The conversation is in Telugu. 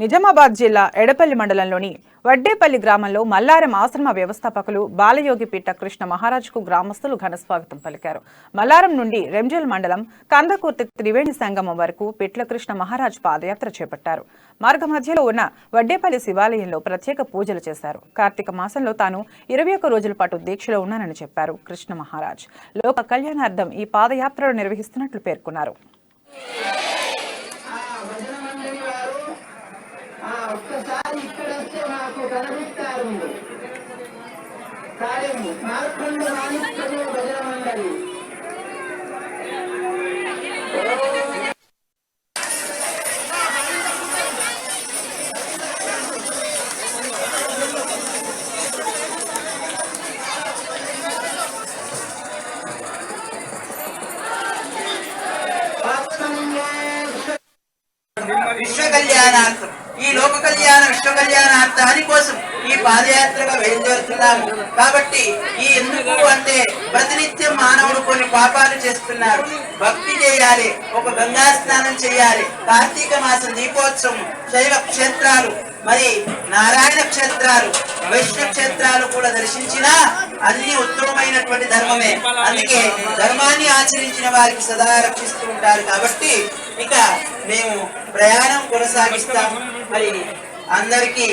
నిజామాబాద్ జిల్లా ఎడపల్లి మండలంలోని వడ్డేపల్లి గ్రామంలో మల్లారం ఆశ్రమ వ్యవస్థాపకులు బాలయోగిపీఠ కృష్ణ మహారాజ్కు గ్రామస్తులు ఘనస్వాగతం పలికారు. మల్లారం నుండి రెంజల్ మండలం కందకుర్తి త్రివేణి సంగమం వరకు పిట్ల కృష్ణ మహారాజ్ పాదయాత్ర చేపట్టారు. మార్గ మధ్యలో ఉన్న వడ్డేపల్లి శివాలయంలో ప్రత్యేక పూజలు చేశారు. కార్తీక మాసంలో తాను 21 రోజుల పాటు దీక్షలో ఉన్నానని చెప్పారు కృష్ణ మహారాజ్. లోక కళ్యాణార్థం ఈ పాదయాత్రలు నిర్వహిస్తున్నట్లు పేర్కొన్నారు. ఒక్కసారి ఇక్కడ వస్తే మాకు కనిపిస్తారు. కార్యము మార్కండ మాణిక్యము భజన మండలి. విశ్వ కళ్యాణార్థం ఈ లోక కళ్యాణ విశ్వ కళ్యాణార్థాని కోసం ఈ పాదయాత్రగా బయలుదేరుతున్నాము. కాబట్టి ఈ ఎందుకు అంటే ప్రతినిత్యం మానవుడు కొన్ని పాపాలు చేస్తున్నారు. భక్తి చేయాలి, ఒక గంగా స్నానం చేయాలి, కార్తీక మాసం దీపోత్సవం, శైవ క్షేత్రాలు, మరి నారాయణ క్షేత్రాలు, వైష్ణవ క్షేత్రాలు కూడా దర్శించినా అన్ని ఉత్తమమైనటువంటి ధర్మమే. అందుకే ధర్మాన్ని ఆచరించిన వారికి సదా రక్షిస్తూ ఉంటారు. కాబట్టి ఇక మేము ప్రయాణం కొనసాగిస్తాం. మరి అందరికీ